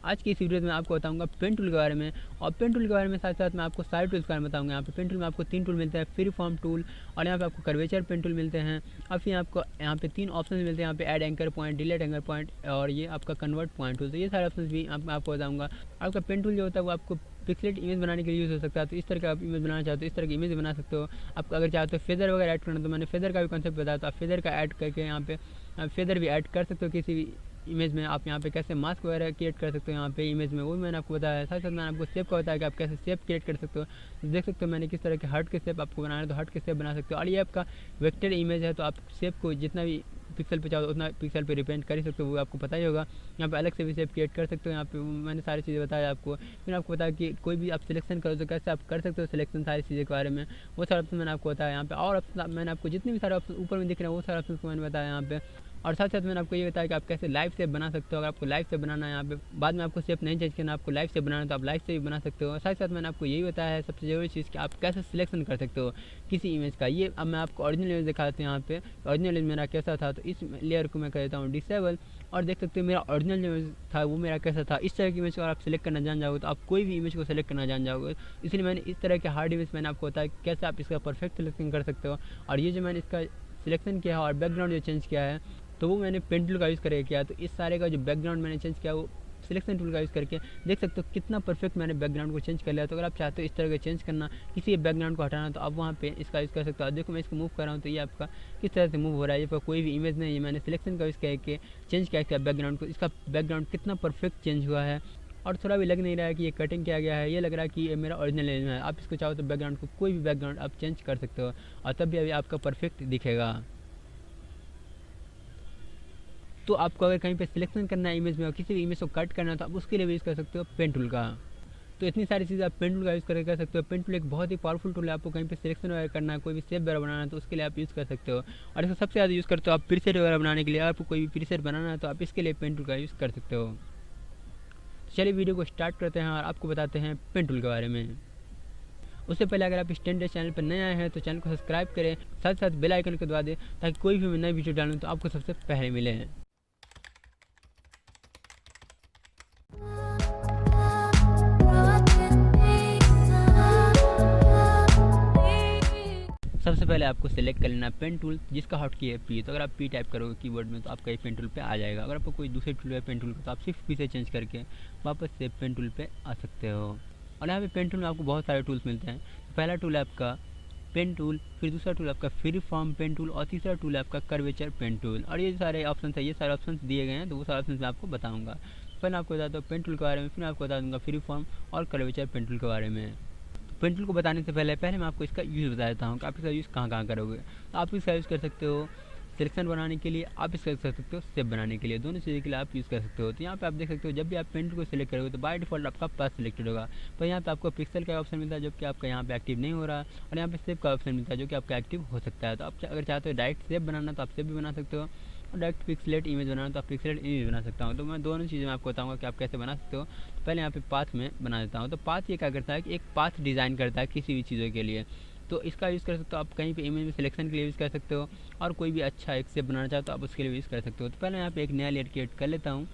आज की इस वीडियो में आपको बताऊंगा पेन टूल के बारे में, और पेन टूल के बारे में साथ साथ मैं आपको सारे टूल्स के बारे में बताऊंगा। यहाँ पे पेन टूल में आपको 3 टूल मिलते हैं, फ्री फॉर्म टूल, और यहाँ पे आपको कर्वेचर पेन टूल मिलते हैं, और फिर आपको यहाँ पे 3 ऑप्शन मिलते हैं, यहाँ पे add anchor point, delete anchor point, और ये आपका कन्वर्ट पॉइंट टूल। तो ये सारे ऑप्शन भी आपको बताऊँगा। आपका पेन टूल जो होता है वो आपको पिक्सेलेट इमेज बनाने के लिए यूज़ हो सकता है। तो इस तरह का आप इमेज बनाना चाहते हो, इस तरह की इमेज बना सकते हो। आप अगर चाहते हो फेदर वगैरह ऐड करना, तो मैंने फेदर का भी कॉन्सेप्ट बताया, तो आप फेदर का ऐड करके यहाँ पे फेदर भी ऐड कर सकते हो किसी भी इमेज में। आप यहाँ पे कैसे मास्क वगैरह क्रिएट कर सकते हो यहाँ पे इमेज में, वो भी मैंने आपको बताया है। साथ साथ मैंने आपको शेप का बताया कि आप कैसे शेप क्रिएट कर सकते हो। तो देख सकते हो मैंने किस तरह के हार्ट के शेप आपको बनाना है, तो हार्ट के शेप बना सकते हो। और ये आपका वेक्टर इमेज है, तो आप शेप को जितना भी पिक्सल पे चाहो उतना पिक्सल पे रिप्रेजेंट कर ही सकते हो, वो आपको पता ही होगा। यहाँ पे अलग से भी शेप क्रिएट कर सकते हो। यहाँ पे मैंने सारी चीज़ें बताया आपको। फिर आपको बताया कि कोई भी आप सिलेक्शन करो तो कैसे आप कर सकते हो सिलेक्शन, सारी चीज़ें के बारे में वो सारे ऑप्शन मैंने आपको बताया यहाँ पे। और मैंने आपको जितने भी सारे ऑप्शन ऊपर में दिख रहे हैं वो सारे ऑप्शन को मैंने बताया यहाँ पे। और साथ साथ मैंने आपको ये बताया कि आप कैसे लाइव शेप बना सकते हो। अगर आपको लाइव शेप बनाना है, यहाँ पे बाद में आपको शेप नहीं चेंज करना, आपको लाइव शेप बनाना है तो आप लाइव से भी बना सकते हो। साथ साथ मैंने आपको यही बताया है सबसे ज़रूरी चीज़ कि आप कैसे सिलेक्शन कर सकते हो किसी इमेज का। ये अब मैं आपको ओरिजिनल इमेज दिखाते हैं। यहाँ पे ओरिजिनल इमेज मेरा कैसा था, तो इस लेयर को मैं कर देता हूँ डिसेबल, और देख सकते हो मेरा ओरिजिनल जो इमेज था वो मेरा कैसा था। इस तरह की इमेज को आप सिलेक्ट करना जान जाओगे तो आप कोई भी इमेज को सिलेक्ट करना जान जाओगे। इसलिए मैंने इस तरह के हार्ड इमेज मैंने आपको बताया कैसे आप इसका परफेक्ट सिलेक्शन कर सकते हो। और ये जो मैंने इसका सिलेक्शन किया है और बैकग्राउंड जो चेंज किया है, तो वो मैंने पेन टूल का यूज़ करके किया। तो इस सारे का जो बैकग्राउंड मैंने चेंज किया वो सिलेक्शन टूल का यूज़ करके, देख सकते हो कितना परफेक्ट मैंने बैकग्राउंड को चेंज कर लिया। तो अगर आप चाहते हो इस तरह का चेंज करना, किसी बैकग्राउंड को हटाना, तो आप वहाँ पे इसका यूज़ कर सकते हो। देखो मैं इसको मूव कर रहा हूँ तो ये आपका किस तरह से मूव हो रहा है। ये कोई भी इमेज नहीं है, मैंने सिलेक्शन का यूज़ करके चेंज किया इसका बैकग्राउंड को। इसका बैकग्राउंड कितना परफेक्ट चेंज हुआ है, और थोड़ा भी लग नहीं रहा है कि ये कटिंग किया गया है। ये लग रहा है कि ये मेरा ओरिजिनल इमेज है। आप इसको चाहो तो बैकग्राउंड को कोई भी बैकग्राउंड आप चेंज कर सकते हो, और तब भी अभी आपका परफेक्ट दिखेगा। तो आपको अगर कहीं पे सिलेक्शन करना है इमेज में और किसी भी इमेज को कट करना है, तो आप उसके लिए भी यूज़ कर सकते हो पेन टूल का। तो इतनी सारी चीज़ें आप पेन टूल का यूज़ करके कर सकते हो। पेन टूल एक बहुत ही पावरफुल टूल है। आपको कहीं पे सिलेक्शन वगैरह करना है, कोई भी शेप वगैरह बनाना है, तो उसके लिए आप यूज़ कर सकते हो। और इसका सबसे ज़्यादा यूज़ करते हो आप प्रीसेट वगैरह बनाने के लिए। आपको कोई भी प्रीसेट बनाना है तो आप इसके लिए पेन टूल का यूज़ कर सकते हो। तो चलिए वीडियो को स्टार्ट करते हैं और आपको बताते हैं पेन टूल के बारे में। उससे पहले अगर आप इस टेन डेज चैनल पर नए आए हैं तो चैनल को सब्सक्राइब करें, साथ साथ बेल आइकन को दबा दें, ताकि कोई भी मैं नई वीडियो डालूँ तो आपको सबसे पहले मिले। सबसे पहले आपको सेलेक्ट कर लेना पेन टूल जिसका हॉट की है पी। तो अगर आप पी टाइप करोगे कीबोर्ड में तो आपका ये पेन टूल पे आ जाएगा। अगर आपको कोई दूसरे टूल है पेन टूल का, तो आप सिर्फ पी से चेंज करके वापस से पेन टूल पे आ सकते हो। और यहाँ पे पेन टूल में आपको बहुत सारे टूल्स मिलते हैं। तो पहला टूल है आपका पेन टूल, फिर दूसरा टूल आपका फ्री फॉर्म पेन टूल, और तीसरा टूल है आपका कर्वेचर पेन टूल। और ये सारे ऑप्शन है, ये सारे ऑप्शन दिए गए हैं, तो वो सारे ऑप्शन मैं आपको बताऊँगा। पहले आपको बताता हूँ पेन टूल के बारे में, फिर आपको बता दूँगा फ्री फॉर्म और कर्वेचर पेन टूल के बारे में। पेन टूल को बताने से पहले मैं आपको इसका यूज़ बता देता हूँ कि आप इसका यूज़ कहाँ कहाँ करोगे। तो आप इसका यूज़ कर सकते हो सिलेक्शन बनाने के लिए, आप इसका यूज़ कर सकते हो शेप बनाने के लिए, दोनों चीज़ों के लिए आप यूज़ कर सकते हो। तो यहाँ पे आप देख सकते हो जब भी आप पेन टूल को सिलेक्ट करोगे तो बाय डिफॉल्ट आपका पास सिलेक्टेड होगा। पर यहाँ पे आपको पिक्सल का ऑप्शन मिलता है जो कि आपका यहाँ पे एक्टिव नहीं हो रहा, और यहाँ पे शेप का ऑप्शन मिलता है जो कि आपका एक्टिव हो सकता है। तो आप अगर चाहते हो डायरेक्ट शेप बनाना तो आप शेप भी बना सकते हो, और डायरेक्ट पिक्सलेट इमेज बनाना तो आप पिक्सलेट इमेज बना सकता हूँ। तो मैं दोनों चीज़ें मैं आपको बताऊँगा कि आप कैसे बना सकते हो। तो पहले यहाँ पे पाथ में बना देता हूँ। तो पाथ ये क्या करता है कि एक पाथ डिज़ाइन करता है किसी भी चीज़ों के लिए। तो इसका यूज़ कर सकते हो आप कहीं पे इमेज में सिलेक्शन के लिए यूज़ कर सकते हो, और कोई भी अच्छा एक शेप बनाना चाहते हो आप उसके लिए यूज़ कर सकते हो। तो पहले यहाँ पे एक नया लेयर क्रिएट कर लेता हूँ,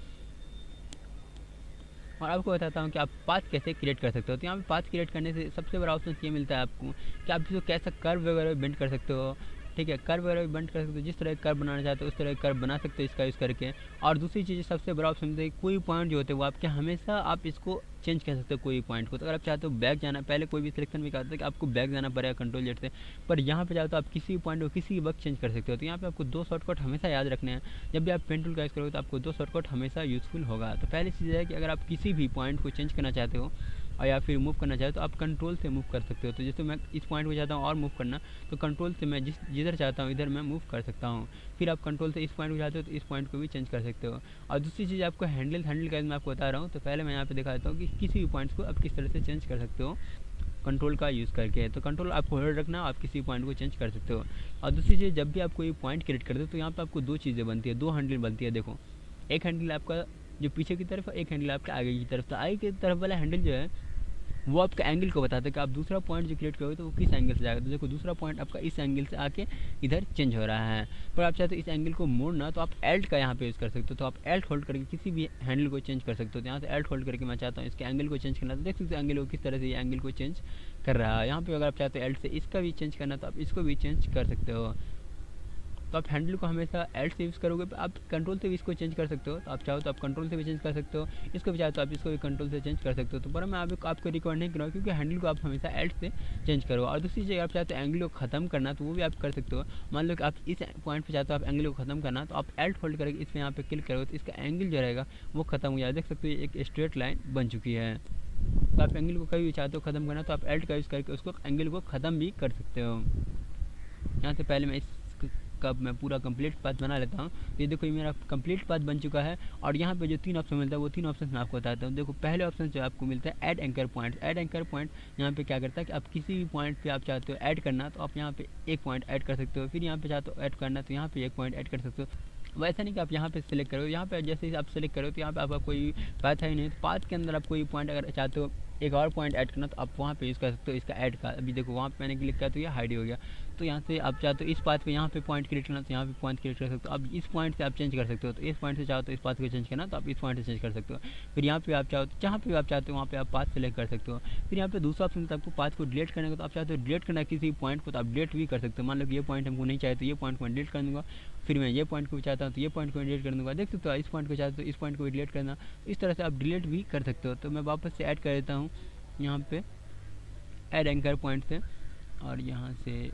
और आपको बताता हूँ कि आप पाथ कैसे क्रिएट कर सकते हो। तो यहाँ पे पाथ क्रिएट करने से सबसे बड़ा ऑप्शन ये मिलता है आपको कि आप इसको कैसा कर्व वगैरह बेंड कर सकते हो। ठीक है, कर्व वगैरह भी बेंड कर सकते हो, जिस तरह कर्व बनाना चाहते हो उस तरह कर्व बना सकते हो इसका यूज़ करके। और दूसरी चीज़ सबसे बड़ा ऑप्शन मिलता है कोई पॉइंट जो होते हैं वो आपके हमेशा आप इसको चेंज कर सकते हो कोई पॉइंट को। तो अगर आप चाहते हो बैक जाना, पहले कोई भी सिलेक्शन में कहते हैं कि आपको बैक जाना पड़ेगा कंट्रोल जेड से, पर यहाँ पे चाहते हो आप किसी भी पॉइंट को किसी भी वक्त चेंज कर सकते हो। तो यहाँ पे आपको 2 शॉर्टकट हमेशा याद रखने हैं। जब भी आप पेन टूल का यूज़ करोगे तो आपको 2 शॉर्टकट हमेशा यूज़फुल होगा। तो पहली चीज़ है कि अगर आप किसी भी पॉइंट को चेंज करना चाहते हो और या फिर मूव करना चाहते हो तो आप कंट्रोल से मूव कर सकते हो। तो जैसे मैं इस पॉइंट को चाहता हूँ और मूव करना, तो कंट्रोल से मैं जिधर चाहता हूँ इधर मैं मूव कर सकता हूँ। फिर आप कंट्रोल से इस पॉइंट को चाहते हो तो इस पॉइंट को भी चेंज कर सकते हो। और दूसरी चीज़ आपको हैंडल का मैं आपको बता रहा हूँ। तो पहले मैं यहाँ पे दिखा देता हूँ कि किसी भी पॉइंट्स को आप किस तरह से चेंज कर सकते हो कंट्रोल का यूज़ करके। तो कंट्रोल आपको होल्ड रखना, आप किसी पॉइंट को चेंज कर सकते हो। और दूसरी चीज़ जब भी आप कोई पॉइंट क्रिएट करते हो तो यहाँ पर आपको 2 चीज़ें बनती है, 2 हैंडल बनती है। देखो, एक हैंडल आपका जो पीछे की तरफ, एक हैंडल आपके आगे की तरफ। तो आगे की तरफ वाला हैंडल जो है वो आपका एंगल को बताता है कि आप दूसरा पॉइंट जो क्रिएट करोगे तो वो किस एंगल से जाएगा। तो देखो दूसरा पॉइंट आपका इस एंगल से आके इधर चेंज हो रहा है। पर आप चाहते हो इस एंगल को मोड़ना, तो आप एल्ट का यहाँ पे यूज़ कर सकते हो। तो आप एल्ट होल्ड करके किसी भी हैंडल को चेंज कर सकते हो। तो यहाँ से एल्ट होल्ड करके मैं चाहता हूँ इसके एंगल को चेंज करना, तो देख सकते हो एंगल को किस तरह से ये एंगल को चेंज कर रहा है। यहाँ पे अगर आप चाहते हो एल्ट से इसका भी चेंज करना, तो आप इसको भी चेंज कर सकते हो। तो आप हैंडल को हमेशा एल्ट से यूज़ करोगे, आप कंट्रोल से भी इसको चेंज कर सकते हो। तो आप चाहो तो आप कंट्रोल से भी चेंज कर सकते हो, इसको भी चाहो तो आप इसको भी कंट्रोल से चेंज कर सकते हो। तो पर मैं आपको रिकमेंड नहीं करूँगा, क्योंकि हैंडल को आप हमेशा एल्ट से चेंज करो। और दूसरी चीज़, आप चाहते हो एंगल को खत्म करना, तो वो भी आप कर सकते हो। मान लो कि आप इस पॉइंट पर चाहते हो आप एंगल को खत्म करना, तो आप एल्ट होल्ड करके इस पर यहाँ पे क्लिक करोगे, तो इसका एंगल जो रहेगा वो खत्म हो जाएगा। देख सकते हो एक स्ट्रेट लाइन बन चुकी है। तो आप एंगल को कभी भी चाहते हो खत्म करना, तो आप एल्ट का यूज़ करके उसको एंगल को ख़त्म भी कर सकते हो। यहाँ से पहले मैं इस कब मैं पूरा कंप्लीट पाथ बना लेता हूँ। ये देखो ये मेरा कंप्लीट पाथ बन चुका है। और यहाँ पे जो 3 ऑप्शन मिलता है वो 3 ऑप्शन मैं आपको बताता हूँ। देखो पहले ऑप्शन जो आपको मिलता है add anchor point. Add anchor point यहाँ पे क्या करता है कि आप किसी भी पॉइंट पे आप चाहते हो ऐड करना, तो आप यहाँ पे एक पॉइंट ऐड कर सकते हो। फिर यहाँ पे चाहते हो ऐड करना, तो यहाँ पे एक पॉइंट ऐड कर सकते हो। वैसा नहीं कि आप यहाँ पे सिलेक्ट करो, यहाँ पे जैसे ही आप सिलेक्ट करो तो यहाँ पे आपका कोई पाथ है ही नहीं। तो पाथ के अंदर आप कोई पॉइंट अगर चाहते हो एक और पॉइंट ऐड करना, तो आप वहाँ पे यूज़ कर सकते हो इसका ऐड का। अभी देखो वहाँ पे मैंने क्लिक किया तो ये हाइड हो गया। तो यहाँ से आप चाहते हो इस पाथ पे यहाँ पे पॉइंट क्रिएट करना, तो यहाँ पे पॉइंट क्रिएट कर सकते हो। अब इस पॉइंट से आप चेंज कर सकते हो, तो इस पॉइंट से चाहो तो इस पाथ को चेंज करना, तो आप इस पॉइंट से चेंज कर सकते हो। फिर यहाँ पे आप चाहो तो जहाँ पे आप चाहते हो वहाँ पे आप पाथ सेलेक्ट कर सकते हो। फिर यहाँ पे दूसरा ऑप्शन आपको पाथ को डिलीट करने का, तो आप चाहते हो डिलीट करना किसी पॉइंट को, तो आप डिलीट भी कर सकते हो। मान लो कि ये पॉइंट हमको नहीं चाहिए, तो ये पॉइंट को मैं डिलीट कर दूँगा। फिर मैं ये पॉइंट को भी चाहता हूँ तो ये पॉइंट को डिलीट कर दूँगा। देख सकते हो इस पॉइंट को चाहते हो इस पॉइंट को भी डिलीट करना, इस तरह से आप डिलीट भी कर सकते हो। तो मैं वापस से ऐड कर देता हूँ यहाँ पे ऐड एंकर पॉइंट से, और यहाँ से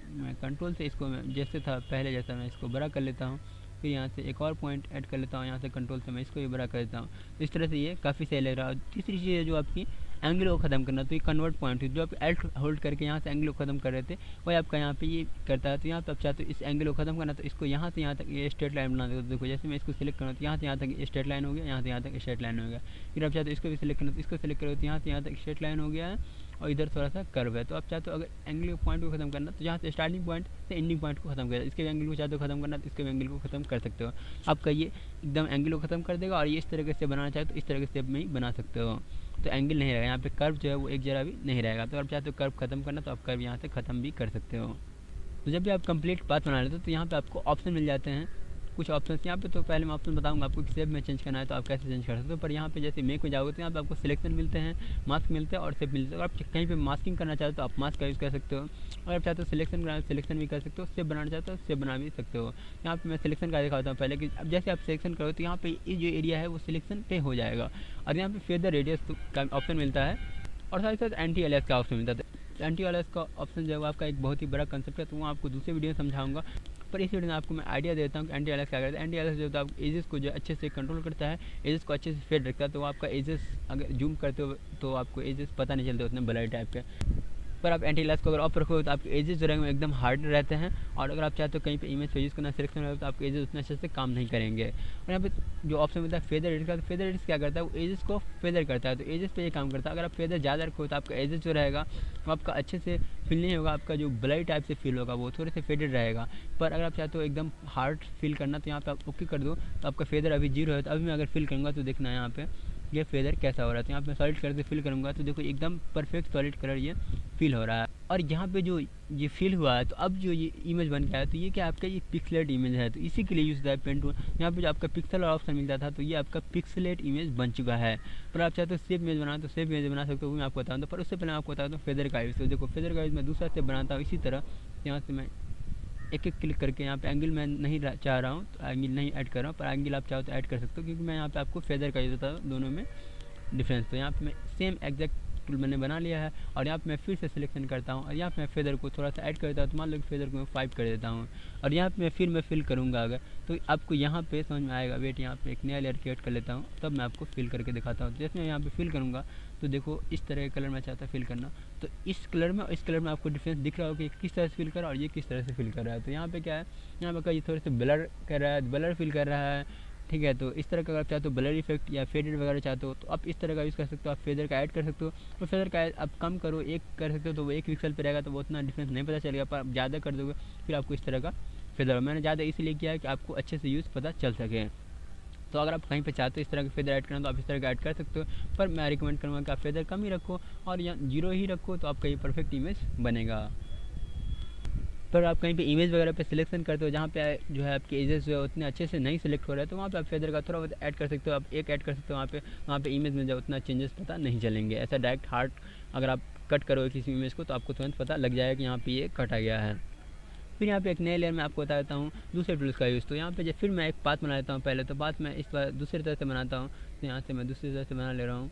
मैं कंट्रोल से इसको मैं जैसे था पहले जैसा मैं इसको बड़ा कर लेता हूँ। फिर यहाँ से एक और पॉइंट ऐड कर लेता हूँ, यहाँ से कंट्रोल से मैं इसको भी बड़ा कर देता हूँ। तो इस तरह से ये काफ़ी सही लग रहा है। तीसरी चीज़ है जो आपकी एंगल को ख़त्म करना, तो ये कन्वर्ट पॉइंट है जो आप एल्ट होल्ड करके यहाँ से एंगल को ख़त्म कर रहे थे, वही आपका यहाँ पे ये करता है। तो यहाँ पे आप चाहते हो इस एंगल को ख़त्म करना, तो इसको यहाँ से यहाँ तक ये स्ट्रेट लाइन बना दो। देखो जैसे मैं इसको सिलेक्ट करूँ तो यहाँ से यहाँ तक स्ट्रेट लाइन हो गया, यहाँ से यहाँ तक स्ट्रेट लाइन हो गया। फिर आप चाहते हो इसको भी सिलेक्ट करना, तो इसको सिलेक्ट करो तो यहाँ से यहाँ तक स्ट्रेट लाइन हो गया है, और इधर थोड़ा सा कर्व है। तो आप चाहते हो अगर एंगल पॉइंट को खत्म करना, तो यहाँ से स्टार्टिंग पॉइंट से एंडिंग पॉइंट को खत्म कर, इसके एंगल को चाहते हो खत्म करना, तो इसके एंगल को खत्म कर सकते हो। आपका ये एकदम एंगल को खत्म कर देगा। और ये इस तरीके से बनाना चाहे तो इस तरह के स्टेप में ही बना सकते हो। तो एंगल नहीं रहेगा यहाँ पे, कर्व जो है वो एक जरा भी नहीं रहेगा। तो आप चाहते हो कर्व खत्म करना, तो आप कर्व यहाँ से ख़त्म भी कर सकते हो। तो जब भी आप कंप्लीट पाथ बना लेते हो तो यहाँ पे आपको ऑप्शन मिल जाते हैं कुछ ऑप्शन यहाँ पे। तो पहले मैं ऑप्शन बताऊंगा आपको कि शेप में चेंज करना है तो आप कैसे चेंज कर सकते हो। पर यहाँ पे जैसे मेक में जाओगे तो यहाँ पे आपको सिलेक्शन मिलते हैं, मास्क मिलते हैं और शेप मिलते हैं। अगर आप कहीं पे मास्किंग करना चाहते हो तो आप मास्क का यूज़ कर सकते हो। अगर आप चाहते हो सिलेक्शन करना सिलेक्शन भी कर सकते हो, शेप बनाना चाहते हो शेप बना भी सकते हो। यहाँ पे मैं सिलेक्शन का दिखाता हूँ पहले कि अब जैसे आप सिलेक्शन करो तो यहाँ पे ये जो एरिया है वो सिलेक्शन पे हो जाएगा। और यहाँ पे फेदर रेडियस का ऑप्शन मिलता है, और साथ ही साथ एंटी एलियास का ऑप्शन मिलता है। एंटी एलियास का ऑप्शन जो है आपका एक बहुत ही बड़ा कंसेप्ट है, तो वो आपको दूसरे वीडियो में समझाऊंगा। पर इस वीडियो में आपको मैं आइडिया देता हूँ कि एंटी एलियास क्या करता है। एंटी एलियास जो है आप एजेस को जो अच्छे से कंट्रोल करता है, एजेस को अच्छे से फेड रखता है। तो आपका एजेस अगर जूम करते हो तो आपको एजेस पता नहीं चलते उतने ब्लर टाइप के। पर आप एंटी एलियास को अगर ऑफ रखोगे तो आपके एजेस जो रहेंगे एकदम हार्ड रहते हैं। और अगर आप चाहते हो कहीं पे इमेज पे यूज़ करना सिलेक्शन रहेगा तो आपके एजेस उतने अच्छे से काम नहीं करेंगे। और यहाँ पे जो ऑप्शन मिलता है फेदर एडिट का, तो फेदर एडिट क्या करता है, वो एजेस को फेदर करता है। तो एजेस पे ये काम करता है। अगर आप फेदर ज़्यादा रखो तो आपका एजेस जो रहेगा वो आपका अच्छे से फील नहीं होगा, आपका जो ब्लरी टाइप से फील होगा वो थोड़े से फेडेड रहेगा। पर अगर आप चाहते हो एकदम हार्ड फील करना तो यहाँ पे आप ओके कर दो, तो आपका फेदर अभी 0 है। तो अभी मैं अगर फील करूँगा तो देखना है यहाँ पे ये फेदर कैसा हो रहा है। तो यहाँ पे सॉलिड कलर से फिल करूँगा तो देखो एकदम परफेक्ट सॉलिड कलर ये फील हो रहा है। और यहाँ पे जो ये फील हुआ है, तो अब जो ये इमेज बन गया है तो ये क्या आपका ये पिक्सलेट इमेज है। तो इसी के लिए यूज़ होता है पेंट टूल। यहाँ पे जो आपका पिक्सल ऑप्शन मिलता था तो ये आपका पिक्सलेट इमेज बन चुका है। पर आप चाहते हो सेप इमेज बनाना तो सेप इमेज बना सकते हो, वो मैं आपको बताऊँ। तो पर उससे पहले मैं आपको बताता हूँ फेदर का यूज़। तो देखो फेदर का यूज़ मैं दूसरा स्टेप बनाता हूँ इसी तरह। यहाँ से मैं एक एक क्लिक करके यहाँ पे एंगल मैं नहीं चाह रहा हूँ तो एंगल नहीं ऐड कर रहा हूँ, पर एंगल आप चाहो तो ऐड कर सकते हो, क्योंकि मैं यहाँ पे आपको फेदर का यूज़ होता है दोनों में डिफरेंस। तो यहाँ पे मैं सेम एग्जैक्ट टूल मैंने बना लिया है। और यहाँ पे मैं फिर से सिलेक्शन करता हूँ और यहाँ पे मैं फेदर को थोड़ा सा ऐड कर देता हूँ। तो मान लो कि फेदर को मैं 5 कर देता हूँ। और यहाँ पे मैं फिल करूँगा अगर, तो आपको यहाँ पे समझ में आएगा। वेट, यहाँ पे एक नया लेयर क्रिएट कर लेता हूँ, तब मैं आपको फिल करके दिखाता हूँ। जैसे मैं यहाँ पे फिल करूँगा तो देखो इस तरह का कलर मैं चाहता फिल करना, तो इस कलर में और इस कलर में आपको डिफरेंस दिख रहा हो कि किस तरह से फिल कर रहा है और ये किस तरह से फिल कर रहा है। तो यहाँ पे क्या है, यहाँ पे ये थोड़े से ब्लर कर रहा है, ब्लर फिल कर रहा है, ठीक है। तो इस तरह का अगर आप चाहते हो ब्लर इफेक्ट या फेडेड वगैरह चाहते हो तो आप इस तरह का यूज़ कर सकते हो। आप फेदर का ऐड कर सकते हो, तो फेदर का आप कम करो, 1 कर सकते हो तो वो 1 पिक्सल पे रहेगा, तो वो उतना डिफरेंस नहीं पता चलेगा। पर आप ज़्यादा कर दोगे फिर आपको इस तरह का फेदर। मैंने ज़्यादा इसलिए किया है कि आपको अच्छे से यूज़ पता चल सके। तो अगर आप कहीं पे चाहते हो इस तरह के फेदर ऐड करना तो आप इस तरह का ऐड कर सकते हो, पर मैं रिकमेंड करूँगा कि आप फेदर कम ही रखो और या 0 ही रखो, तो आपका ये परफेक्ट इमेज बनेगा। पर आप कहीं पे इमेज वगैरह पे सिलेक्शन करते हो जहाँ पे जो है आपके एजेस जो है उतने अच्छे से नहीं सिलेक्ट हो रहे हैं, तो वहाँ पे आप फेदर का थोड़ा बहुत ऐड कर सकते हो, आप एक ऐड कर सकते हो वहाँ पे इमेज में जो उतना चेंजेस पता नहीं चलेंगे। ऐसा डायरेक्ट हार्ड अगर आप कट करोगे किसी इमेज को तो आपको तुरंत पता लग जाएगा कि यहाँ पे ये कटा गया है। फिर यहाँ पे एक नए लेयर में आपको बता देता हूँ दूसरे टूल्स का यूज़। तो यहाँ पे फिर मैं एक पाथ बना लेता हूँ पहले, तो पाथ मैं इस बार दूसरी तरह से बनाता हूँ, तो यहाँ से मैं दूसरी तरह से बना ले रहा हूँ।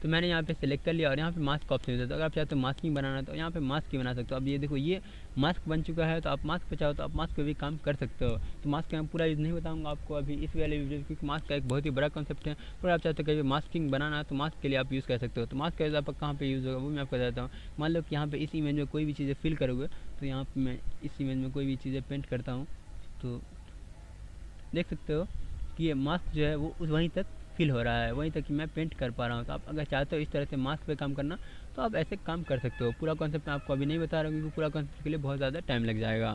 तो मैंने यहाँ पे सिलेक्ट कर लिया और यहाँ पे मास्क ऑप्शन देता है, तो अगर आप चाहते हो मास्किंग बनाना तो यहाँ पे मास्क ही बना सकते हो। अब ये देखो ये मास्क बन चुका है, तो आप मास्क पे चाहो तो आप मास्क पे भी काम कर सकते हो। तो मास्क का मैं पूरा यूज़ नहीं बताऊँगा आपको अभी इस वाले वीडियो, क्योंकि मास्क का एक बहुत ही बड़ा कॉन्सेप्ट है। पर आप चाहते हो कभी मास्किंग बनाना है तो मास्क के लिए आप यूज़ कर सकते हो। तो मास्क का यूज़ आपका कहाँ पर यूज़ होगा वो मैं आपको बताता हूँ। मान लो कि यहाँ पर इस इमेज में कोई भी चीज़ें फिल करोगे, तो यहाँ पर मैं इस इमेज में कोई भी चीज़ें पेंट करता हूँ, तो देख सकते हो कि ये मास्क जो है वो वहीं तक फिल हो रहा है, वहीं तक कि मैं पेंट कर पा रहा हूँ। तो आप अगर चाहते हो इस तरह से मास्क पे काम करना तो आप ऐसे काम कर सकते हो। पूरा कॉन्सेप्ट मैं आपको अभी नहीं बता रहा हूँ क्योंकि पूरा कॉन्सेप्ट के लिए बहुत ज़्यादा टाइम लग जाएगा।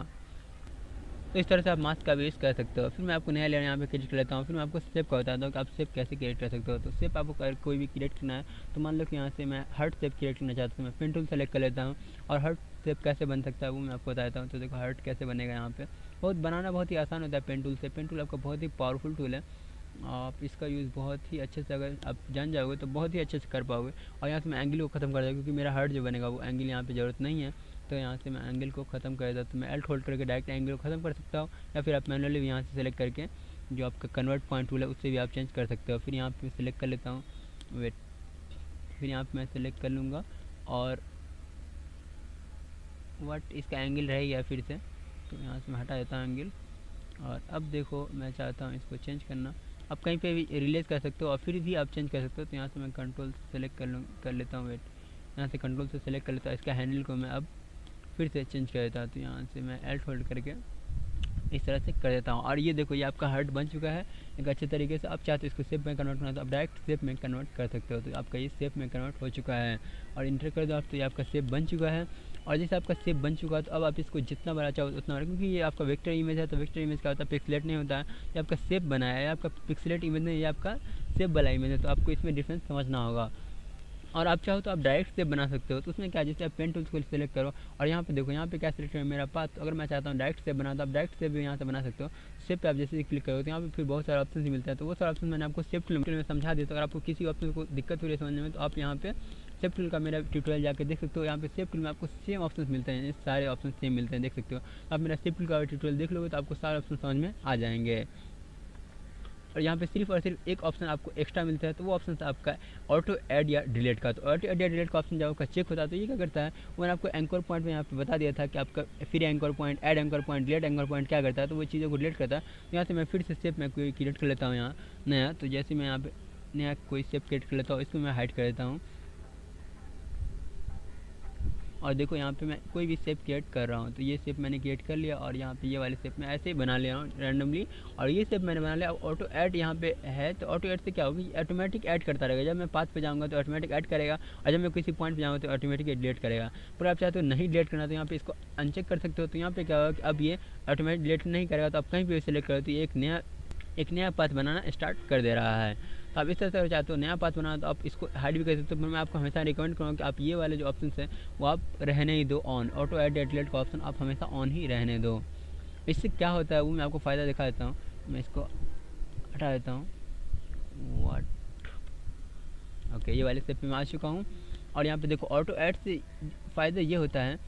तो इस तरह से आप मास्क का भी यूज़ कर सकते हो। फिर मैं आपको नया लेयर यहाँ पे क्रिएट कर लेता हूँ। फिर मैं आपको शेप का बताता हूँ कि आप शेप कैसे क्रिएट कर सकते हो। तो शेप आपको अगर कोई भी क्रिएट करना है तो मान लो कि यहाँ से मैं हार्ट शेप क्रिएट करना चाहता हूँ, मैं पेन टूल सेलेक्ट कर लेता हूँ और हार्ट शेप कैसे बन सकता है वो मैं आपको बताता हूँ। तो देखो हार्ट कैसे बनेगा, यहाँ पे बनाना बहुत ही आसान होता है पेन टूल से। पेन टूल आपका बहुत ही पावरफुल टूल है, आप इसका यूज़ बहुत ही अच्छे से अगर आप जान जाओगे तो बहुत ही अच्छे से कर पाओगे। और यहाँ से मैं एंगल को ख़त्म कर दूँगा क्योंकि मेरा हार्ट जो बनेगा वो एंगल यहाँ पे ज़रूरत नहीं है। तो यहाँ से मैं एंगल को ख़त्म कर देता हूँ, तो मैं एल्ट होल्ड करके डायरेक्ट एंगल को ख़त्म कर सकता हूँ, या फिर आप मैनुअली यहाँ से सेलेक्ट करके जो आपका कन्वर्ट पॉइंट टूल है उससे भी आप चेंज कर सकते हो। फिर यहाँ पे सेलेक्ट कर लेता हूँ वेट, फिर यहाँ पे मैं सेलेक्ट कर लूँगा और वट इसका एंगल रह गया फिर से, तो यहाँ से मैं हटा देता हूँ एंगल। और अब देखो मैं चाहता हूँ इसको चेंज करना, आप कहीं पे भी रिलीज़ कर सकते हो और फिर भी आप चेंज कर सकते हो। तो यहाँ से मैं कंट्रोल से सेलेक्ट कर लेता हूँ वेट, यहाँ से कंट्रोल से सेलेक्ट कर लेता हूँ, इसका हैंडल को मैं अब फिर से चेंज कर देता हूँ। तो यहाँ से मैं एल्ट होल्ड करके इस तरह से कर देता हूँ और ये देखो ये आपका हार्ट बन चुका है एक अच्छे तरीके से। आप चाहते हो इसको शेप में कन्वर्ट करना तो आप डायरेक्ट शेप में कन्वर्ट कर सकते हो। तो आपका ये शेप में कन्वर्ट हो चुका है और इंटर कर दो आप, तो ये आपका शेप बन चुका है। और जैसे आपका शेप बन चुका है तो अब आप इसको जितना बड़ा चाहो उतना बड़ा, क्योंकि ये आपका वेक्टर इमेज है तो वेक्टर इमेज का होता है पिक्सेलेट नहीं होता है। ये आपका शेप बनाया है, आपका पिक्सेलेट इमेज नहीं, ये आपका शेप वाला इमेज है, तो आपको इसमें डिफरेंस समझना होगा। और आप चाहो तो आप डायरेक्ट शेप बना सकते हो। तो उसमें क्या, जैसे आप पेन टूल्स को सेलेक्ट करो और यहाँ पे देखो यहाँ पे क्या सेलेक्ट है मेरा पाथ। तो अगर मैं चाहता हूँ डायरेक्ट शेप बना तो आप डायरेक्ट शेप भी यहाँ से बना सकते हो। शेप पे आप जैसे क्लिक करो तो यहाँ पे फिर बहुत सारे ऑप्शन ही मिलते हैं। तो वो सारे ऑप्शन मैंने आपको शेप टूल में समझा दिया। तो अगर आपको किसी ऑप्शन को दिक्कत हो रही है समझने में तो आप यहाँ पे शेप टूल का मेरा ट्यूटोरियल जाकर देख सकते हो। यहाँ पे शेप टूल में आपको सेम ऑप्शन मिलते हैं, सारे ऑप्शन सेम मिलते हैं, देख सकते हो। आप मेरा शेप टूल का ट्यूटोरियल देख लोगे तो आपको सारे ऑप्शन समझ में आ जाएंगे। और यहाँ पे सिर्फ और सिर्फ एक ऑप्शन आपको एक्स्ट्रा मिलता है, तो वो ऑप्शन था आपका ऑटो ऐड या डिलीट का। तो ऑटो ऐड या डिलीट का ऑप्शन जब आपका चेक होता है तो ये क्या करता है, वो मैंने आपको एंकर पॉइंट में यहाँ पे बता दिया था कि आपका फिर anchor point, add anchor point, delete anchor point क्या करता है, तो वो चीज़ों को डिलीट करता है। तो यहाँ से मैं फिर से शेप में कोई क्रिएट कर लेता हूँ यहाँ नया। तो जैसे मैं यहाँ पे नया कोई शेप क्रिएट कर लेता हूँ, इसको मैं हाइड कर देता हूँ और देखो यहाँ पे मैं कोई भी शेप क्रिएट कर रहा हूँ। तो ये शेप मैंने क्रिएट कर लिया और यहाँ पे ये वाले शेप मैं ऐसे ही बना ले रहा हूँ रैंडमली। और ये शेप मैंने बना लिया। अब ऑटो ऐड यहाँ पे है, तो ऑटो ऐड से क्या होगी, ऑटोमेटिक ऐड करता रहेगा। जब मैं पाथ पे जाऊँगा तो ऑटोमेटिक ऐड करेगा और जब मैं किसी पॉइंट पे जाऊँगा तो ऑटोमेटिक डिलीट करेगा। पर आप चाहते हो नहीं डिलीट करना तो यहाँ पे इसको अनचेक कर सकते हो। तो यहाँ पे क्या होगा कि अब ये ऑटोमेटिक डिलीट नहीं करेगा। तो आप कहीं पर सेलेक्ट करो तो ये एक नया पाथ बनाना स्टार्ट कर दे रहा है। तो आप इस तरह से अगर चाहते हो नया पाथ बनाना तो आप इसको हाइड भी कर सकते हो। मैं आपको हमेशा रिकमेंड करूँगा कि आप ये वाले जो ऑप्शन हैं वो आप रहने ही दो ऑन। ऑटो ऐड डिलीट का ऑप्शन आप हमेशा ऑन ही रहने दो। इससे क्या होता है वो मैं आपको फ़ायदा दिखा देता हूँ। मैं इसको हटा देता हूँ ओके, ये वाले स्टेप पे मैं आ चुका हूँ। और यहाँ पे देखो ऑटो ऐड से फ़ायदा ये होता है,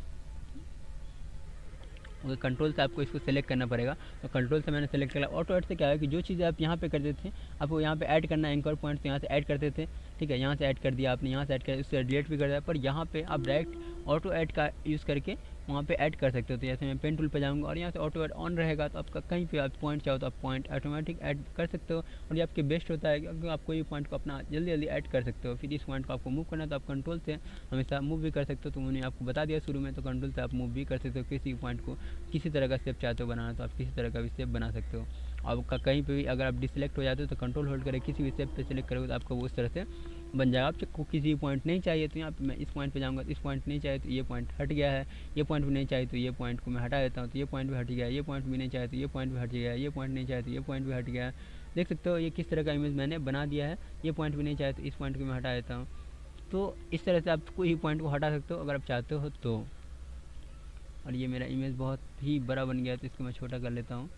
कंट्रोल से आपको इसको सेलेक्ट करना पड़ेगा। तो कंट्रोल से मैंने सेलेक्ट किया। ऑटो ऐड से क्या है कि जो चीज़ें आप यहाँ पे करते थे आपको यहाँ पे ऐड करना है, एंकर पॉइंट, तो यहाँ से ऐड करते थे, ठीक है, यहाँ से ऐड कर दिया आपने, यहाँ से ऐड कर उससे डिलीट भी कर दिया। पर यहाँ पे आप डायरेक्ट ऑटो ऐड का यूज़ करके वहाँ पे ऐड कर सकते हो। तो जैसे मैं पेन टूल पे जाऊँगा और यहाँ से ऑटो ऐड ऑन रहेगा तो आपका कहीं पे आप पॉइंट चाहो तो आप पॉइंट ऑटोमेटिक ऐड कर सकते हो। और ये आपके बेस्ट होता है क्योंकि आप कोई पॉइंट को अपना जल्दी जल्दी ऐड कर सकते हो। फिर इस पॉइंट को आपको मूव करना है तो आप कंट्रोल से हमेशा मूव भी कर सकते हो। तो मैंने आपको बता दिया शुरू में, तो कंट्रोल से आप मूव भी कर सकते हो। किसी पॉइंट को किसी तरह का शेप चाहते हो बनाना तो आप किसी तरह का भी शेप बना सकते हो। आपका कहीं पे भी अगर आप डिसलेक्ट हो जाते हो तो कंट्रोल होल्ड करें किसी भी शेप पे सेलेक्ट करोगे तो आपको वो उस तरह से बन जाएगा। आपको किसी भी पॉइंट नहीं चाहिए तो यहाँ पे मैं इस पॉइंट पे जाऊँगा, तो इस पॉइंट नहीं चाहिए तो ये पॉइंट हट गया है, ये पॉइंट भी नहीं चाहिए तो ये पॉइंट को मैं हटा देता हूँ, तो ये पॉइंट भी हट गया, ये पॉइंट भी नहीं चाहिए तो ये पॉइंट भी हट गया, ये पॉइंट नहीं चाहिए तो ये पॉइंट भी हट गया। देख सकते हो ये किस तरह का इमेज मैंने बना दिया है। ये पॉइंट भी नहीं चाहिए तो इस पॉइंट को मैं हटा देता हूँ। तो इस तरह से आप कोई ही पॉइंट को हटा सकते हो अगर आप चाहते हो तो। और ये मेरा इमेज बहुत ही बड़ा बन गया, तो इसको मैं छोटा कर लेता हूँ।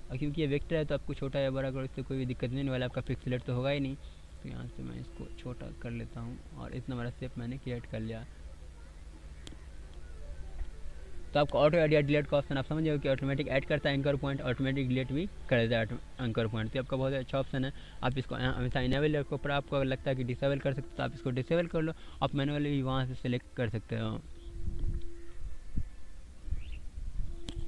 और क्योंकि ये वेक्टर है तो आपको छोटा या बड़ा करो, इससे कोई भी दिक्कत नहीं वाला, आपका पिक्सेलेट तो होगा ही नहीं। तो यहाँ से मैं इसको छोटा कर लेता हूँ और इतना बड़ा शेप मैंने क्रिएट कर लिया। तो आपको ऑटो एड या डिलीट का ऑप्शन आप समझ जाओगे कि ऑटोमेटिक ऐड करता है एंकर पॉइंट, ऑटोमेटिक डिलीट भी कर देता है एंकर पॉइंट। तो आपका बहुत अच्छा ऑप्शन है। आप इसको हमेशा इनेबल रखो, पर आपको अगर लगता है कि डिसेबल कर सकते हो तो आप इसको डिसेबल कर लो। आप मैनुअली भी वहाँ से सिलेक्ट कर सकते हो।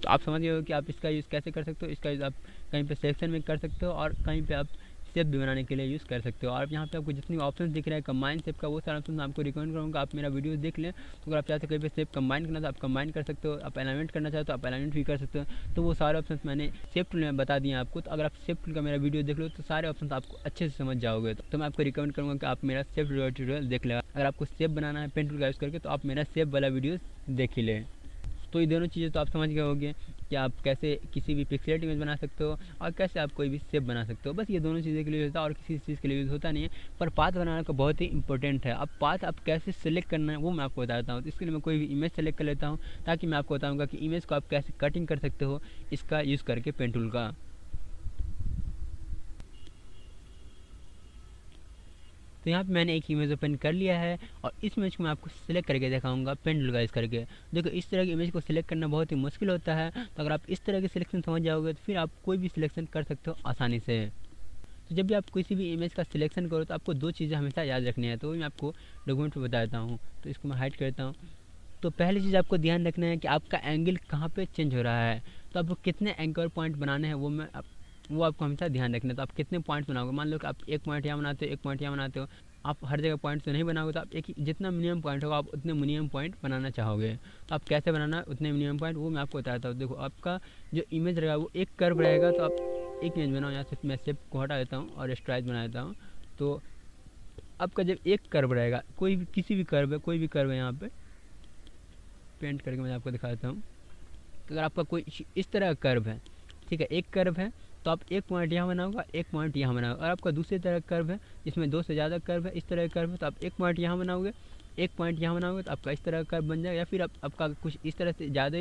तो आप समझ गए हो कि आप इसका यूज़ कैसे कर सकते हो। इसका यूज़ आप कहीं पे सेक्शन में कर सकते हो और कहीं पे आप शेप भी बनाने के लिए यूज़ कर सकते हो। और यहाँ पे आपको जितनी ऑप्शन दिख रहा है कंबाइन शेप का, वो सारा ऑप्शन आपको रिकमेंड करूँगा आप मेरा वीडियो देख लें। तो अगर आप चाहते हो कहीं पे शेप कंबाइन करना तो आप कंबाइन कर सकते हो, आप अलाइनमेंट करना चाहते हो तो आप अलाइनमेंट भी कर सकते हो। तो वो सारे ऑप्शन मैंने शेप टूल में बता दिए आपको। तो अगर आप शेप टूल का मेरा वीडियो देख लो तो सारे ऑप्शन आपको अच्छे से समझ जाओगे। तो मैं आपको रिकमेंड करूँगा कि आप मेरा शेप ट्यूटोरियल देख लें। अगर आपको शेप बनाना है पेन टूल का यूज़ करके तो आप मेरा शेप वाला वीडियो देख ही लें। तो ये दोनों चीज़ें तो आप समझ गए होंगे कि आप कैसे किसी भी पिक्सेलेट इमेज बना सकते हो और कैसे आप कोई भी शेप बना सकते हो। बस ये दोनों चीज़ें के लिए होता है और किसी चीज़ के लिए यूज़ होता नहीं है। पर पाथ बनाना का बहुत ही इंपॉर्टेंट है। अब पाथ आप कैसे सेलेक्ट करना है वो मैं आपको बताता हूँ। तो इसके लिए मैं कोई भी इमेज सेलेक्ट कर लेता हूँ ताकि मैं आपको बताऊँगा कि इमेज को आप कैसे कटिंग कर सकते हो इसका यूज़ करके पेन टूल का। तो यहाँ पे मैंने एक इमेज ओपन कर लिया है और इस इमेज को मैं आपको सिलेक्ट करके दिखाऊंगा पेन टूल का यूज़ करके। देखो इस तरह की इमेज को सिलेक्ट करना बहुत ही मुश्किल होता है। तो अगर आप इस तरह की सिलेक्शन समझ जाओगे तो फिर आप कोई भी सिलेक्शन कर सकते हो आसानी से। तो जब भी आप किसी भी इमेज का सिलेक्शन करो तो आपको दो चीज़ें हमेशा याद रखनी है। तो मैं आपको डॉक्यूमेंट में बता देता हूँ। तो इसको मैं हाइड करता हूँ। तो पहली चीज़ आपको ध्यान रखना है कि आपका एंगल कहाँ पे चेंज हो रहा है। तो आपको कितने एंकर पॉइंट बनाने हैं वो आपको हमेशा ध्यान रखना है। तो आप कितने पॉइंट्स बनाओगे, मान लो कि आप एक पॉइंट यहाँ बनाते हो, एक पॉइंट यहाँ बनाते हो। आप हर जगह पॉइंट तो नहीं बनाओगे, तो आप एक जितना मिनिमम पॉइंट होगा आप उतने मिनिमम पॉइंट बनाना चाहोगे। तो आप कैसे बनाना है उतने मिनिमम पॉइंट वो मैं आपको बताता हूँ। देखो आपका जो इमेज रहेगा वो एक कर्व रहेगा। तो आप एक इमेज बनाओ, यहाँ से मैं शेप को हटा देता हूँ और स्ट्राइक बना देता हूँ। तो आपका जब एक कर्व रहेगा, कोई भी किसी भी कर्व है, कोई भी कर्व है, यहाँ पे पेंट करके मैं आपको दिखा देता हूँ। तो अगर आपका कोई इस तरह का कर्व है, ठीक है, एक कर्व है, तो आप एक पॉइंट यहाँ बनाओगे, एक पॉइंट यहाँ बनाओगे। और आपका दूसरी तरह कर्व है इसमें दो से ज़्यादा कर्व है, इस तरह का कर्व है, तो आप एक पॉइंट यहाँ बनाओगे, एक पॉइंट यहाँ बनाओगे, तो आपका इस तरह का कर्व बन जाएगा। या फिर आपका कुछ इस तरह से ज़्यादा